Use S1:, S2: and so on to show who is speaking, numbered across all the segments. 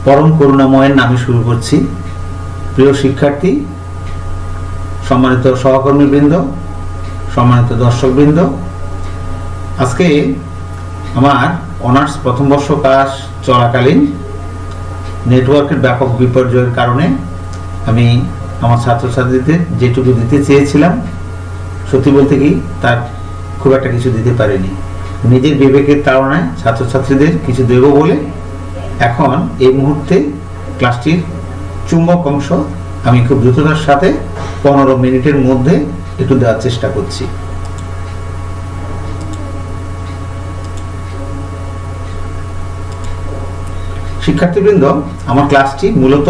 S1: পরম করুণাময়ের নামে শুরু করছি। প্রিয় শিক্ষার্থী, সম্মানিত সহকর্মীবৃন্দ, সম্মানিত দর্শকবৃন্দ, আজকে আমার অনার্স প্রথম বর্ষ ক্লাস চলাকালীন নেটওয়ার্কের ব্যাপক বিপর্যয়ের কারণে আমি আমার ছাত্রছাত্রীদের যেটুকু দিতে চেয়েছিলাম, সত্যি বলতে কি তার খুব একটা কিছু দিতে পারিনি। নিজের বিবেকের তাড়নায় ছাত্রছাত্রীদের কিছু দেব বলে এখন এই মুহূর্তে ক্লাসটির চুম্বক অংশ আমি খুব দ্রুততার সাথে 15 মিনিটের মধ্যে একটু দেওয়ার চেষ্টা করছি। শিক্ষার্থীবৃন্দ, আমার ক্লাসটি মূলত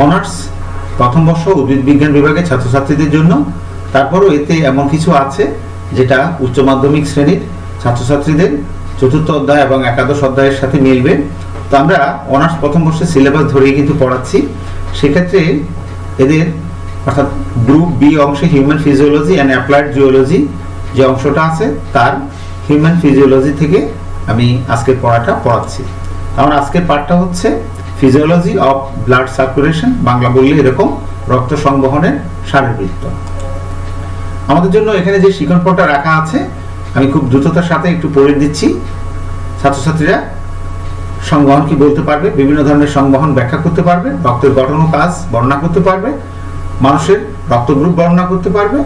S1: অনার্স প্রথম বর্ষ উদ্ভিদ বিজ্ঞান বিভাগের ছাত্রছাত্রীদের জন্য। তারপরও এতে এমন কিছু আছে যেটা উচ্চ মাধ্যমিক শ্রেণীর ছাত্রছাত্রীদের চতুর্থ অধ্যায় এবং একাদশ অধ্যায়ের সাথে মিলবে। তো আমরা অনার্স প্রথম বর্ষের সিলেবাস ধরেই কিন্তু পড়াচ্ছি। সেক্ষেত্রে এদের অর্থাৎ গ্রুপ বি অংশে human physiology and applied geology যে অংশটা আছে তার হিউম্যান ফিজিওলজি থেকে আমি আজকের পড়াটা পড়াচ্ছি। কারণ আজকের পাঠটা হচ্ছে physiology of blood circulation, Bangla বললে এরকম রক্ত সংবহনের শারীরবৃত্ত। আমাদের জন্য এখানে যে শিক্ষণপটটা রাখা আছে আমি খুব দ্রুততার সাথে একটু পড়ে দিচ্ছি। ছাত্রছাত্রীরা সংবহন কি বলতে পারবে, বিভিন্ন ধরনের সংবহন ব্যাখ্যা করতে পারবে, রক্তের গঠন ও কাজ বর্ণনা করতে পারবে, মানুষের রক্ত গ্রুপ বর্ণনা করতে পারবে,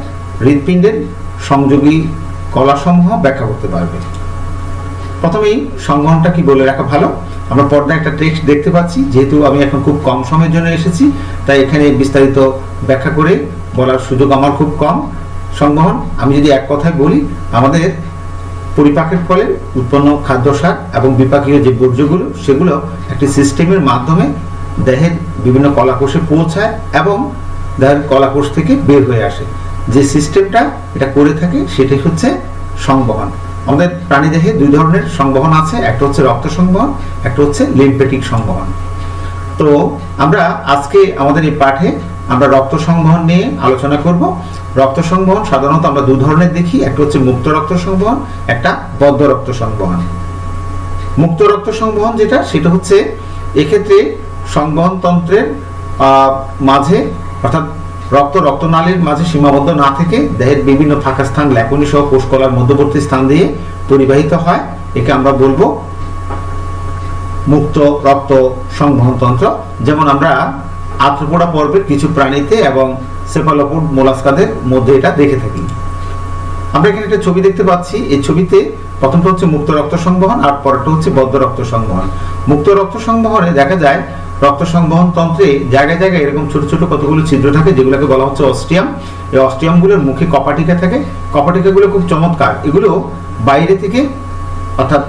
S1: হৃৎপিণ্ডের সংযোগী কলাসমূহ ব্যাখ্যা করতে পারবে। প্রথমেই সংবহনটা কি বলে রাখা ভালো। আমরা পর্দায় একটা টেক্সট দেখতে পাচ্ছি। যেহেতু আমি এখন খুব কম সময়ের জন্য এসেছি, তাই এখানে বিস্তারিত ব্যাখ্যা করে বলার সুযোগ আমার খুব কম। সংবহন আমি যদি এক কথায় বলি, আমাদের পরিপাকের ফলে উৎপন্ন খাদ্যসার এবং বিপাকীয় যে বর্জ্যগুলো সেগুলো একটি সিস্টেমের মাধ্যমে দেহের বিভিন্ন কলাকোষে পৌঁছায় এবং দেহের কলাকোষ থেকে বের হয়ে আসে। যে সিস্টেমটা এটা করে থাকে সেটাই হচ্ছে সংবহন। আমাদের প্রাণীদেহে দুই ধরনের সংবহন আছে, একটা হচ্ছে রক্ত সংবহন, একটা হচ্ছে লিম্ফেটিক সংবহন। তো আমরা আজকে আমাদের এই পাঠে আমরা রক্ত সংবহন নিয়ে আলোচনা করব। রক্ত সংবহন সাধারণত আমরা দু ধরনের দেখি, একটা হচ্ছে মুক্ত রক্ত সংবহন, একটা বদ্ধ রক্ত সংবহন। মুক্ত রক্ত সংবহন যেটা, সেটা হচ্ছে এক্ষেত্রে সংবহন তন্ত্রের মাঝে অর্থাৎ রক্তনালীর মাঝে সীমাবদ্ধ না থেকে দেহের বিভিন্ন ফাঁকা স্থান ল্যাকুনি সহ কোষকলার মধ্যবর্তী স্থান দিয়ে পরিবাহিত হয়। একে আমরা বলবো মুক্ত রক্ত সংবহন তন্ত্র। যেমন আমরা আর্থ্রোপোডা পর্বের কিছু প্রাণীতে এবং সেফালোপোড মোলাস্কাদের মধ্যে এটা দেখে থাকি। আমরা এখানে একটা ছবি দেখতে পাচ্ছি। এই ছবিতে প্রথমটা হচ্ছে মুক্ত রক্ত সংবহন আর পরেরটা হচ্ছে বদ্ধ রক্ত সংবহন। মুক্ত রক্ত সংবহনে দেখা যায় রক্ত সংবহন তন্ত্রে জায়গায় জায়গায় এরকম ছোট ছোট কতগুলো ছিদ্র থাকে, যেগুলোকে বলা হচ্ছে অস্টিয়াম। এই অস্টিয়ামগুলোর মুখে কপাটিকা থাকে। কপাটিকাগুলো খুব চমৎকার, এগুলো বাইরে থেকে অর্থাৎ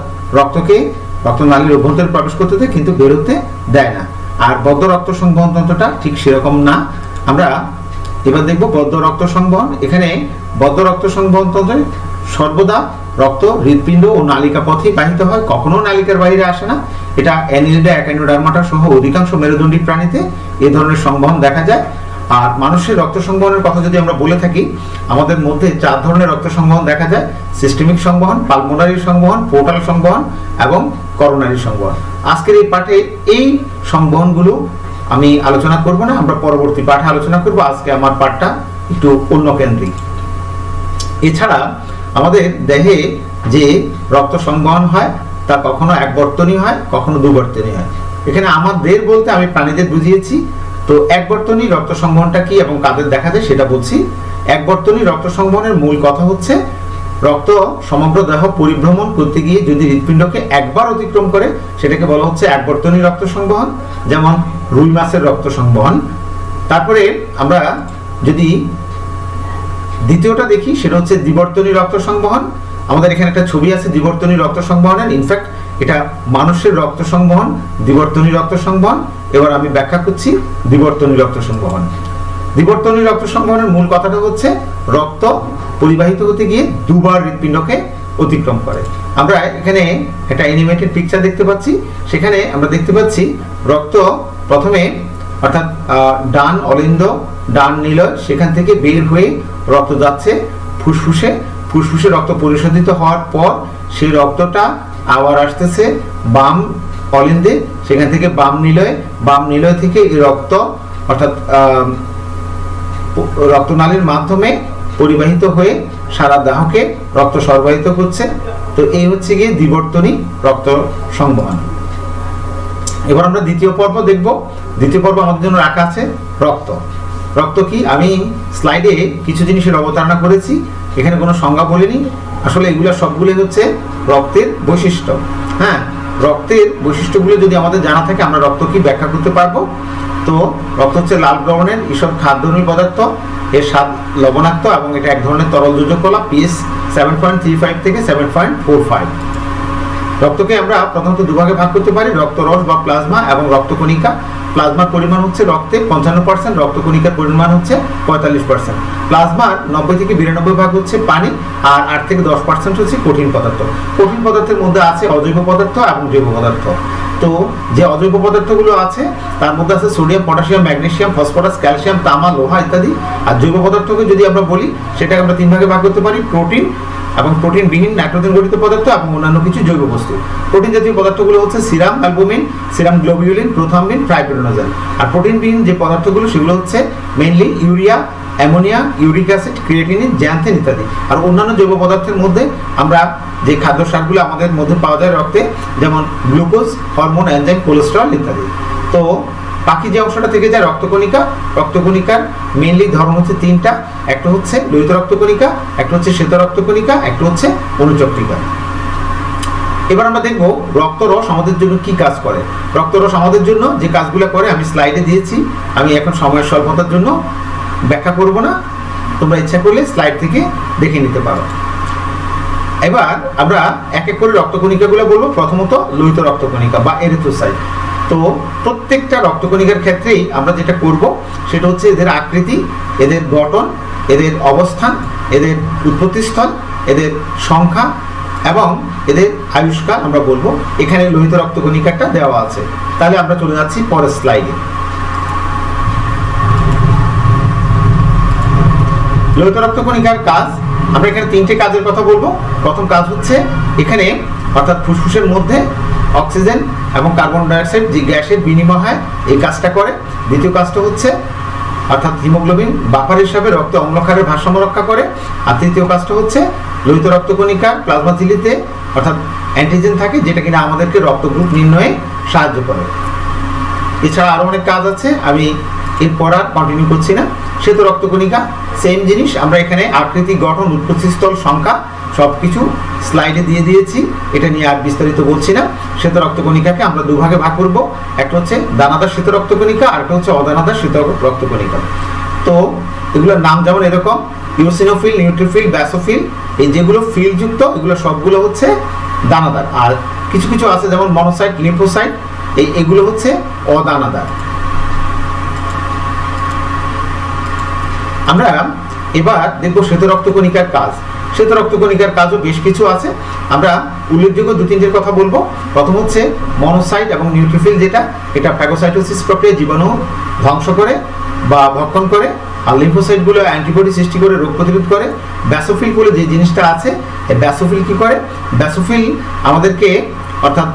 S1: রক্তনালীর অভ্যন্তরে প্রবেশ করতে দেয় কিন্তু বের হতে দেয় না। আর বদ্ধ রক্ত সংবহন তন্ত্রটা ঠিক সেরকম না। আমরা এবার দেখব বদ্ধ রক্ত সংবহন। এখানে বদ্ধ রক্ত সংবহন তন্ত্রে সর্বদা রক্ত হৃৎপিণ্ড ও নালিকা পথে বাহিত হয়, কখনো নালিকার বাইরে আসে না। এটা অ্যানিলিডা, অ্যাকাইনোডার্মাটা সহ অধিকাংশ মেরুদণ্ডী প্রাণীতে এই ধরনের সংবহন দেখা যায়। আর মানুষের রক্ত সংবহনের কথা যদি আমরা বলে থাকি, আমাদের মধ্যে 4 ধরনের রক্ত সংবহন দেখা যায়: সিস্টেমিক সংবহন, পালমোনারি সংবহন, পোর্টাল সংবহন এবং করোনারি সংবহন। আজকের এই পাঠে এই সংবহনগুলো আমি আলোচনা করব না, আমরা পরবর্তী পাঠে আলোচনা করব। আজকে আমার পাঠটা একটু অন্য কেন্দ্রিক। এছাড়া আমাদের দেহে যে রক্ত সংবহন হয় তা কখনো একবর্তনী হয়, কখনো দুবর্তনী হয়। এখানে আমাদের বলতে আমি প্রাণীদের বুঝিয়েছি। তো একবর্তনী রক্ত সংবহনটা কি এবং কাদের দেখা যায় সেটা বলছি। একবর্তনী রক্ত সংবহনের মূল কথা হচ্ছে রক্ত সমগ্র দেহ পরিভ্রমণ করতে গিয়ে যদি হৃৎপিণ্ডকে একবার অতিক্রম করে সেটাকে বলা হচ্ছে একবর্তনী রক্ত সংবহন, যেমন রুই মাছের রক্ত সংবহন। তারপরে আমরা যদি দ্বিতীয়টা দেখি, সেটা হচ্ছে দ্বিবর্তনী রক্ত সংবহন। আমাদের এখানে একটা ছবি আছে দ্বিবর্তনী রক্ত সংবহনের। ইনফ্যাক্ট এটা মানুষের রক্ত সংবহন, দ্বিবর্তনী রক্ত সংবহন। এবার আমি ব্যাখ্যা করছি দ্বিবর্তনী রক্ত সংবহন। দ্বিবর্তনী রক্ত সংবহনের মূল কথাটা হচ্ছে রক্ত পরিবাহিত হতে গিয়ে দুবার হৃৎপিণ্ডকে অতিক্রম করে। আমরা এখানে একটা অ্যানিমেটেড পিকচার দেখতে পাচ্ছি। সেখানে আমরা দেখতে পাচ্ছি রক্ত প্রথমে অর্থাৎ ডান অলিন্দ, ডান নিলয়, সেখান থেকে বের হয়ে রক্ত যাচ্ছে ফুসফুসে। ফুসফুসে রক্ত পরিশোধিত হওয়ার পর সেই রক্তটা আবার আসতেছে বাম অলিন্দে, সেখান থেকে বাম নিলয় থেকে এই রক্ত অর্থাৎ রক্তনালীর মাধ্যমে পরিবাহিত হয়ে সারা দেহকে রক্ত সরবরাহিত করছে। তো এই হচ্ছে গিয়ে দ্বিবর্তনী রক্ত সংবহন। এবার আমরা দ্বিতীয় পর্ব দেখব। দ্বিতীয় পর্ব আমাদের জন্য রাখা আছে রক্ত। রক্ত কি, আমি স্লাইডে কিছু জিনিসের অবতারণা করেছি, এখানে কোনো সংজ্ঞা বলিনি। আসলে এগুলো সবগুলো হচ্ছে রক্তের বৈশিষ্ট্য। হ্যাঁ, রক্তের বৈশিষ্ট্যগুলো যদি আমাদের জানা থাকে আমরা রক্ত কি ব্যাখ্যা করতে পারবো। তো রক্ত হচ্ছে লাল বর্ণের ঈষৎ খাদ্যনীল পদার্থ, এর স্বাদ লবণাক্ত এবং এটা এক ধরনের তরল যোজক কলা, পিএইচ 7.35 থেকে 7.45। রক্তকে আমরা প্রথমত দুভাগে ভাগ করতে পারি, রক্তরস বা প্লাজমা এবং রক্তকণিকা। প্লাজমার পরিমাণ হচ্ছে রক্তে 55%, রক্তকণিকার পরিমাণ হচ্ছে 45%। প্লাজমার 90 থেকে 92 ভাগ হচ্ছে পানি, আর 8 থেকে 10% হচ্ছে কঠিন পদার্থ। কঠিন পদার্থের মধ্যে আছে অজৈব পদার্থ এবং জৈব পদার্থ। তো যে অজৈব পদার্থগুলো আছে তার মধ্যে আছে sodium, potassium, magnesium, phosphorus, calcium, তামা, লোহা ইত্যাদি। আর জৈব পদার্থকে যদি আমরা বলি সেটাকে আমরা 3 ভাগে ভাগ করতে পারি, প্রোটিন এবং প্রোটিনবিহীন নাইট্রোজেন গঠিত পদার্থ এবং অন্যান্য কিছু জৈব বস্তু। প্রোটিন জাতীয় পদার্থগুলো হচ্ছে serum albumin, serum globulin, prothrombin, ট্রাইপিরোনোজেন। আর প্রোটিনবিহীন যে পদার্থগুলো সেগুলো হচ্ছে mainly urea, ammonia, uric acid, creatinine, xanthine ইত্যাদি। আর অন্যান্য জৈব পদার্থের মধ্যে আমরা যে খাদ্য সারগুলো আমাদের মধ্যে পাওয়া যায় রক্তে, যেমন গ্লুকোজ, হরমোন, এনজাইম, কোলেস্টেরল ইত্যাদি। তো বাকি যে অংশটা থেকে যায় রক্তকণিকা, রক্তকণিকার মেইনলি ধরন হচ্ছে 3টা। একটা হচ্ছে লোহিত রক্তকণিকা, একটা হচ্ছে শ্বেত রক্তকণিকা, একটা হচ্ছে অনুচক্রিকা। এবার আমরা দেখব রক্তরস আমাদের জন্য কি কাজ করে। রক্তরস আমাদের জন্য যে কাজগুলো করে আমি স্লাইডে দিয়েছি, আমি এখন সময়ের স্বল্পতার জন্য ব্যাখ্যা করব না, তোমরা ইচ্ছা করলে স্লাইড থেকে দেখে নিতে পারো। এবার আমরা এক এক করে রক্তকণিকাগুলো বলবো। প্রথমত লোহিত রক্তকণিকা বা এরিথ্রোসাইট। তো প্রত্যেকটা রক্তকণিকার ক্ষেত্রেই আমরা যেটা করব সেটা হচ্ছে এদের আকৃতি, এদের গঠন, এদের অবস্থান, এদের উৎপত্তিস্থল, এদের সংখ্যা এবং এদের আয়ুষ্কাল আমরা বলবো। এখানে লোহিত রক্তকণিকাটা দেওয়া আছে। তাহলে আমরা চলে যাচ্ছি পরের স্লাইডে। লোহিত রক্তকণিকার কাজ, আমরা এখানে 3টে কাজের কথা বলবো। প্রথম কাজ হচ্ছে এখানে অর্থাৎ ফুসফুসের মধ্যে অক্সিজেন এবং কার্বন ডাইঅক্সাইড যে গ্যাসের বিনিময় হয় এই কাজটা করে। দ্বিতীয় কাজটা হচ্ছে অর্থাৎ হিমোগ্লোবিন বাফার হিসাবে রক্তে অম্লক্ষারের ভারসাম্য রক্ষা করে। আর তৃতীয় কাজটা হচ্ছে লোহিত রক্তকণিকার প্লাজমা ঝিল্লিতে অর্থাৎ অ্যান্টিজেন থাকে যেটা কিনা আমাদেরকে রক্ত গ্রুপ নির্ণয়ে সাহায্য করে। এছাড়া আরও অনেক কাজ আছে, আমি এরপর আর কন্টিনিউ করছি না। শ্বেত রক্তকণিকা সেম জিনিস, আমরা এখানে আকৃতি, গঠন, উৎপত্তিস্থল, সংখ্যা সব কিছু স্লাইডে দিয়ে দিয়েছি, এটা নিয়ে আর বিস্তারিত বলছি না। শ্বেত রক্তকণিকাকে আমরা দুভাগে ভাগ করব, একটা হচ্ছে দানাদার শ্বেত রক্তকণিকা আর একটা হচ্ছে অদানাদার শ্বেত রক্তকণিকা। তো এগুলোর নাম যেমন এরকম ইওসিনোফিল, নিউট্রোফিল, ব্যাসোফিল, এই যেগুলো ফিলযুক্ত এগুলো সবগুলো হচ্ছে দানাদার। আর কিছু কিছু আছে যেমন মনোসাইট, লিম্ফোসাইট, এগুলো হচ্ছে অদানাদার। আমরা এবার দেখব শ্বেত রক্তকণিকার কাজ। শ্বেত রক্তকণিকার কাজও বেশ কিছু আছে, আমরা উল্লেখযোগ্য 2-3টের কথা বলবো। প্রথম হচ্ছে মনোসাইট এবং নিউট্রোফিল, যেটা এটা ফ্যাগোসাইটোসিস প্রক্রিয়ায় জীবাণু ধ্বংস করে বা ভক্ষণ করে। আর লিম্ফোসাইটগুলো অ্যান্টিবডি সৃষ্টি করে রোগ প্রতিরোধ করে। ব্যাসোফিল বলে যে জিনিসটা আছে, এই ব্যাসোফিল কি করে? ব্যাসোফিল আমাদেরকে অর্থাৎ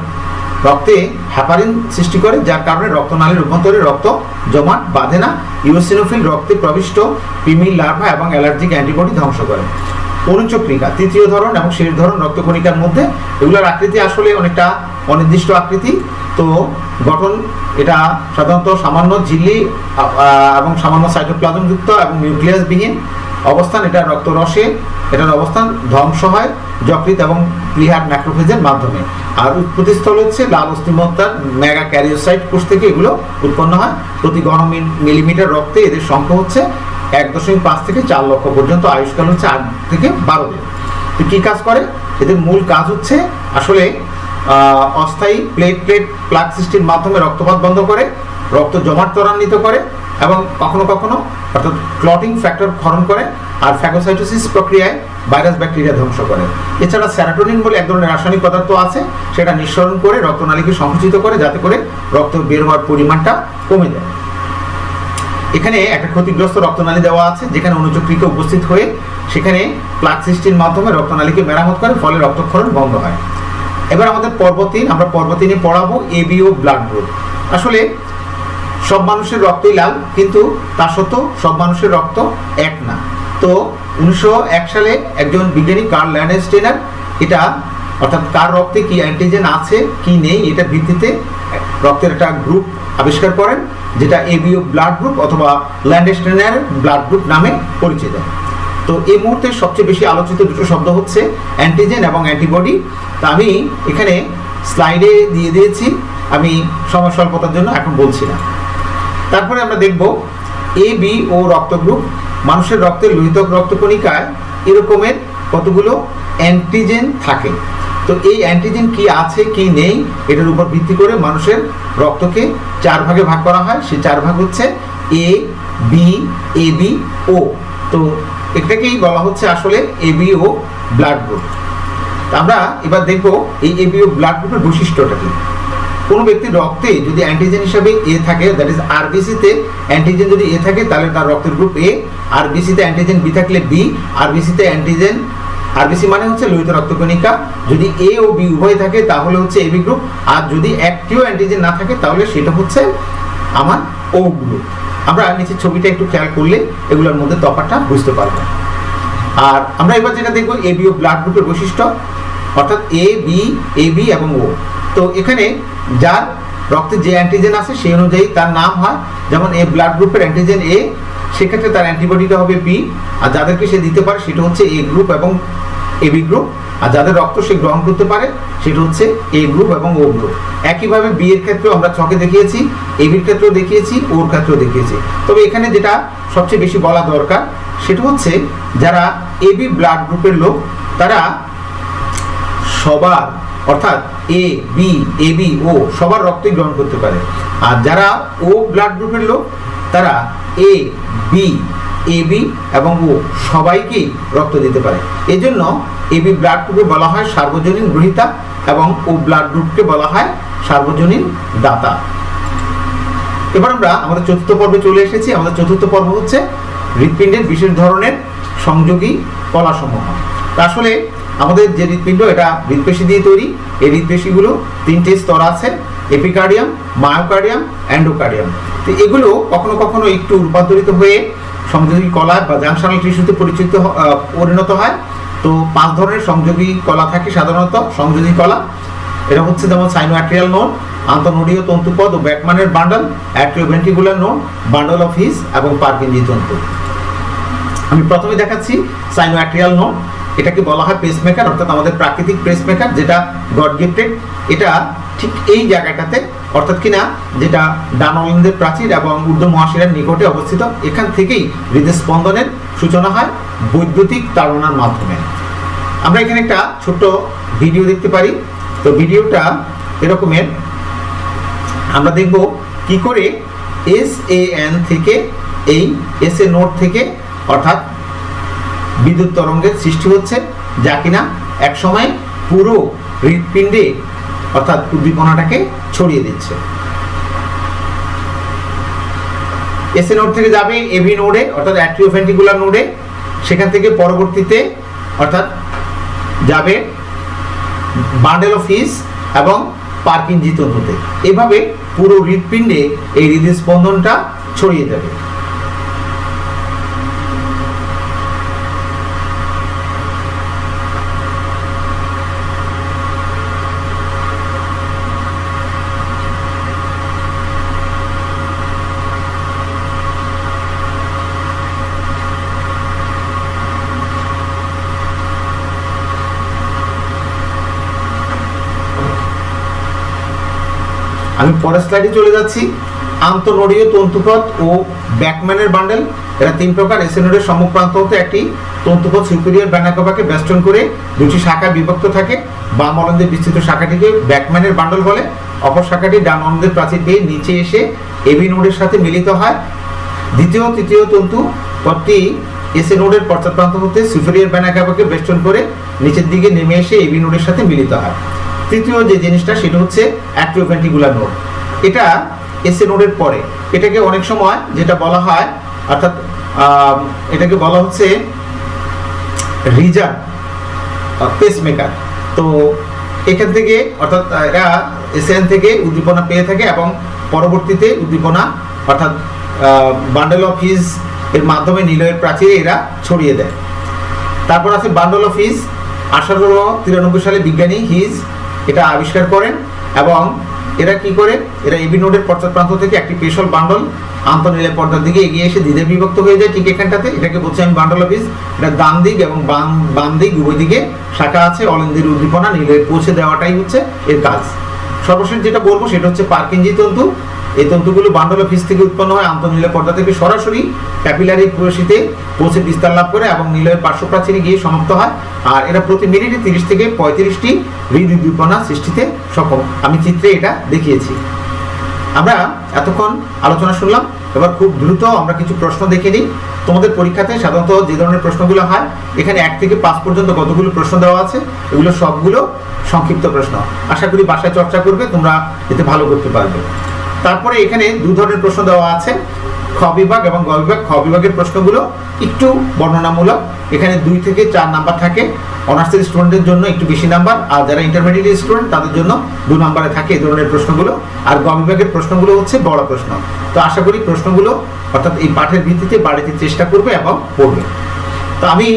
S1: রক্তে হ্যাপারিন সৃষ্টি করে, যার কারণে রক্তনালীর অভ্যন্তরে রক্ত জমাট বাঁধে না। ইওসিনোফিল রক্তে প্রবিষ্ট কৃমি, লার্ভা এবং অ্যালার্জিক অ্যান্টিবডি ধ্বংস করে। অনুচক্রিকা তৃতীয় ধরন এবং শেষ ধরন রক্তকণিকার মধ্যে। এগুলোর আকৃতি আসলে অনেকটা অনির্দিষ্ট আকৃতি। তো গঠন এটা সাধারণত সামান্য ঝিল্লি এবং সামান্য সাইটোপ্লাজম যুক্ত এবং নিউক্লিয়াসবিহীন। অবস্থান এটা রক্তরসে, এটার অবস্থান ধ্বংস হয় যকৃৎ এবং প্লিহার ম্যাক্রোফেজের মাধ্যমে। আর উৎপত্তিস্থল হচ্ছে লাল অস্থিমজ্জার মেগা ক্যারিওসাইট কোষ থেকে এগুলো উৎপন্ন হয়। প্রতি ঘন মিলিমিটার রক্তে এদের সংখ্যা হচ্ছে 1.5 থেকে 4 লক্ষ পর্যন্ত। আয়ুষ্কাল হচ্ছে 8 থেকে 12 দিন। তো কী কাজ করে? এদের মূল কাজ হচ্ছে আসলে অস্থায়ী প্লাক সৃষ্টির মাধ্যমে রক্তপাত বন্ধ করে, রক্ত জমাট ত্বরান্বিত করে এবং কখনো কখনো অর্থাৎ ক্লটিং ফ্যাক্টর ক্ষরণ করে। আর ফ্যাগোসাইটোসিস প্রক্রিয়ায় ভাইরাস ব্যাকটেরিয়া ধ্বংস করে। এছাড়া সেরাটোনিন বলে এক ধরনের রাসায়নিক পদার্থ আছে, সেটা নিঃসরণ করে রক্তনালীকে সংকুচিত করে যাতে করে রক্ত বের হওয়ার পরিমাণটা কমে যায়। এখানে একটা ক্ষতিগ্রস্ত রক্তনালী দেওয়া আছে যেখানে অনুচক্রিকা উপস্থিত হয়ে সেখানে প্লাক সৃষ্টির মাধ্যমে রক্তনালীকে মেরামত করে, ফলে রক্তক্ষরণ বন্ধ হয়। এবার আমাদের পর্ব 3, আমরা পর্ব 3-এ পড়াবো এবিও ব্লাড গ্রুপ। আসলে সব মানুষের রক্তই লাল, কিন্তু তা সত্ত্বেও সব মানুষের রক্ত এক না। তো 1901 সালে একজন বিজ্ঞানী কার্ল ল্যান্ডস্টেনার এটা অর্থাৎ কার রক্তে কি অ্যান্টিজেন আছে কি নেই এটার ভিত্তিতে রক্তের একটা গ্রুপ আবিষ্কার করেন, যেটা এবিও ব্লাড গ্রুপ অথবা ল্যান্ডস্টেনার ব্লাড গ্রুপ নামে পরিচিত। তো এই মুহূর্তে সবচেয়ে বেশি আলোচিত দুটো শব্দ হচ্ছে অ্যান্টিজেন এবং অ্যান্টিবডি। তা আমি এখানে স্লাইডে দিয়ে দিয়েছি, আমি সময় স্বল্পতার জন্য এখন বলছি না। তারপরে আমরা দেখব এ বি ও রক্ত গ্রুপ। মানুষের রক্তের লোহিত রক্তকণিকায় এরকমের কতগুলো অ্যান্টিজেন থাকে। তো এই অ্যান্টিজেন কি আছে কি নেই এটার উপর ভিত্তি করে মানুষের রক্তকে 4 ভাগে ভাগ করা হয়। সেই 4 ভাগ হচ্ছে এ বি, এ বি ও। তো এটাকেই বলা হচ্ছে আসলে এবিও ব্লাড গ্রুপ। আমরা এবার দেখব এই এবিও ব্লাড গ্রুপের বৈশিষ্ট্যটা কি। কোনো ব্যক্তির রক্তে যদি অ্যান্টিজেন হিসাবে এ থাকে, দ্যাট ইজ আরবিসিতে অ্যান্টিজেন যদি এ থাকে তাহলে তার রক্তের গ্রুপ এ, আরবিসিতে অ্যান্টিজেন বি থাকলে বি, আরবিসিতে অ্যান্টিজেন, আরবিসি মানে হচ্ছে লোহিত রক্তকণিকা, যদি এ ও বি উভয় থাকে তাহলে হচ্ছে এবি গ্রুপ, আর যদি একটিও অ্যান্টিজেন না থাকে তাহলে সেটা হচ্ছে আমার ও গ্রুপ। আমরা নিচের ছবিটা একটু খেয়াল করলে এগুলোর মধ্যে তফাৎটা বুঝতে পারবো। আর আমরা এবার যেটা দেখবো এবিও ব্লাড গ্রুপের বৈশিষ্ট্য, অর্থাৎ এ বি এবং ও। তো এখানে যার রক্তে যে অ্যান্টিজেন আছে সেই অনুযায়ী তার নাম হয়। যেমন এ ব্লাড গ্রুপের অ্যান্টিজেন এ, সেক্ষেত্রে তার অ্যান্টিবডিটা হবে বি, আর যাদেরকে সে দিতে পারে সেটা হচ্ছে এ গ্রুপ এবং এবি গ্রুপ, আর যাদের রক্ত সে গ্রহণ করতে পারে সেটা হচ্ছে এ গ্রুপ এবং ও গ্রুপ। একইভাবে বি এর ক্ষেত্রেও আমরা ছকে দেখিয়েছি, এবির ক্ষেত্রেও দেখিয়েছি, ওর ক্ষেত্রেও দেখিয়েছি। তবে এখানে যেটা সবচেয়ে বেশি বলা দরকার সেটা হচ্ছে যারা এবি ব্লাড গ্রুপের লোক তারা সবার অর্থাৎ এ বি, এবি, ও সবার রক্তই গ্রহণ করতে পারে। আর যারা ও ব্লাড গ্রুপের লোক তারা এ বি, এবি এবং ও সবাইকেই রক্ত দিতে পারে। এজন্য এবি ব্লাড গ্রুপকে বলা হয় সার্বজনীন গ্রহীতা এবং ও ব্লাড গ্রুপকে বলা হয় সার্বজনীন দাতা। এবার আমরা আমাদের চতুর্থ পর্বে চলে এসেছি। আমাদের চতুর্থ পর্ব হচ্ছে হৃৎপিণ্ডের বিশেষ ধরনের সংযোগী কলাসমূহ। আসলে আমাদের যে হৃৎপিণ্ড এটা হৃৎপেশি দিয়ে তৈরি। এই হৃৎপেশিগুলো 3টে স্তর আছে, এপিকার্ডিয়াম, মায়োকার্ডিয়াম, এন্ডোকার্ডিয়াম। তো এগুলো কখনো কখনো একটু রূপান্তরিত হয়ে সংযোগী কলা বা জাংশনাল টিস্যুতে পরিণত হয়। তো 5 ধরনের সংযোগী কলা থাকে সাধারণত। সংযোগী কলা এটা হচ্ছে যেমন সাইনোআর্টেরিয়াল নোড, আন্তঃনোডীয় তন্তুপদ ও ব্যাকম্যানের bundle, atrioventricular node, bundle of His এবং পার্কিনজি তন্তু। আমি প্রথমে দেখাচ্ছি সাইনোআর্টেরিয়াল নোড। এটাকে বলা হয় পেসমেকার, অর্থাৎ আমাদের প্রাকৃতিক পেসমেকার যেটা গড গিফটেড। এটা ঠিক এই জায়গাটাতে, অর্থাৎ কিনা যেটা ডান অলিন্দের প্রাচীর এবং ঊর্ধ্ব মহাশিরার নিকটে অবস্থিত। এখান থেকেই হৃদয় স্পন্দনের সূচনা হয় বৈদ্যুতিক তাড়নার মাধ্যমে। আমরা এখানে একটা ছোট্ট ভিডিও দেখতে পারি। তো ভিডিওটা এরকমের, আমরা দেখব কি করে SAN থেকে এই SA নোড থেকে অর্থাৎ বিদ্যুৎ তরঙ্গের সৃষ্টি হচ্ছে, যা কিনা এক সময় পুরো হৃৎপিণ্ডে অর্থাৎ উদ্দীপনাটাকে ছড়িয়ে দিচ্ছে। এসএ নোড থেকে যাবে এবি নোডে অর্থাৎ অ্যাট্রিওভেন্ট্রিকুলার নোডে, সেখান থেকে পরবর্তীতে অর্থাৎ যাবে বান্ডেল অফ হিস এবং পার্কিনজি তন্তুতে। এভাবে পুরো হৃৎপিণ্ডে এই হৃদয় স্পন্দনটা ছড়িয়ে যাবে। আমি পরের স্লাইডে চলে যাচ্ছি। আন্তঃনোডীয় তন্তুপথ ও ব্যাকম্যানের বান্ডেল, এরা 3 প্রকার। এসএ নোডের সম্মুখ প্রান্ত হতে একটি তন্তুপথ সুপিরিয়র ভেনা কাভাকে বেষ্টন করে 2টি শাখায় বিভক্ত থাকে। বাম অলিন্দের বিস্তৃত শাখাটিকে ব্যাকম্যানের বান্ডল বলে। অপর শাখাটি ডান অলিন্দের প্রাচীর বেয়ে নিচে এসে এবি নোডের সাথে মিলিত হয়। দ্বিতীয় তৃতীয় তন্তু পথটি এসএ নোডের পশ্চাৎ প্রান্ত হতে সুপিরিয়র ভেনা কাভাকে বেষ্টন করে নিচের দিকে নেমে এসে এবি নোডের সাথে মিলিত হয়। তৃতীয় যে জিনিসটা সেটা হচ্ছে অ্যাট্রিওভেন্ট্রিকুলার নোড। এটা এসএ নোডের পরে। এটাকে অনেক সময় যেটা বলা হয় অর্থাৎ এটাকে বলা হচ্ছে রিজার্ভ পেসমেকার। তো এখান থেকে অর্থাৎ এরা এসএন থেকে উদ্দীপনা পেয়ে থাকে এবং পরবর্তীতে উদ্দীপনা অর্থাৎ বান্ডেল অফ হিজ এর মাধ্যমে নিলয়ের প্রাচীরে এরা ছড়িয়ে দেয়। তারপর আছে বান্ডেল অফ হিজ, 1893 সালে বিজ্ঞানী হিজ এটা আবিষ্কার করেন এবং এরা কি করে, এরা এবি নোডের পশ্চাৎ প্রান্ত থেকে একটি পেশল বান্ডল আন্তঃনিলয় পর্দার দিকে এগিয়ে এসে দ্বিধা বিভক্ত হয়ে যায়। ঠিক এখানটাতে এটাকে বলছি আমি বান্ডল অফ হিজ। এটা ডান দিক এবং বাম দিক উভয় দিকে শাখা আছে। অলিন্দির উদ্দীপনা নিলয়ে পৌঁছে দেওয়াটাই হচ্ছে এর কাজ। সর্বশেষ যেটা বলবো সেটা হচ্ছে পার্কিনজি তন্তু। এই তন্তুগুলো বান্ডল অফ হিজ থেকে উৎপন্ন হয়, আন্তঃনিলয় পর্দা থেকে সরাসরি ক্যাপিলারি প্রশিতে পৌঁছে বিস্তার লাভ করে এবং নিলয়ের পার্শ্বপ্রাচীরে গিয়ে সমাপ্ত হয়। আর এরা প্রতি মিনিটে 30 থেকে 35টি হৃদ উদ্দীপনা সৃষ্টিতে সক্ষম। আমি চিত্রে এটা দেখিয়েছি। আমরা এতক্ষণ আলোচনা শুনলাম, এবার খুব দ্রুত আমরা কিছু প্রশ্ন দেখে নিই। তোমাদের পরীক্ষাতে সাধারণত যে ধরনের প্রশ্নগুলো হয়, এখানে 1 থেকে 5 পর্যন্ত কতগুলো প্রশ্ন দেওয়া আছে, এগুলো সবগুলো সংক্ষিপ্ত প্রশ্ন। আশা করি বাসায় চর্চা করবে, তোমরা এতে ভালো করতে পারবে। তারপরে এখানে 2 ধরনের প্রশ্ন দেওয়া আছে, খ বিভাগ এবং গ বিভাগ। খ বিভাগের প্রশ্নগুলো একটু বর্ণনামূলক, এখানে 2 থেকে 4 নাম্বার থাকে। অনার্সের স্টুডেন্টদের জন্য একটু বেশি নাম্বার, আর যারা ইন্টারমিডিয়েট স্টুডেন্ট তাদের জন্য 2 নাম্বারে থাকে এই ধরনের প্রশ্নগুলো। আর গ বিভাগের প্রশ্নগুলো হচ্ছে বড় প্রশ্ন। তো আশা করি প্রশ্নগুলো অর্থাৎ এই পাঠের ভিত্তিতে বাড়িতে চেষ্টা করবে এবং পড়বে। তো আমি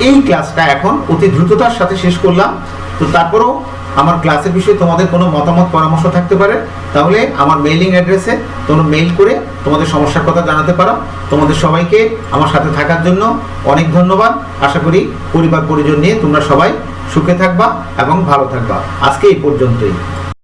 S1: এই ক্লাসটা এখন অতি দ্রুততার সাথে শেষ করলাম। তো তারপরেও আমার ক্লাসের বিষয়ে তোমাদের কোনো মতামত পরামর্শ থাকতে পারে, তাহলে আমার মেইলিং অ্যাড্রেসে তোমরা মেইল করে তোমাদের সমস্যার কথা জানাতে পারো। তোমাদের সবাইকে আমার সাথে থাকার জন্য অনেক ধন্যবাদ। আশা করি পরিবার পরিজন নিয়ে তোমরা সবাই সুখে থাকবা এবং ভালো থাকবা। আজকে এই পর্যন্তই।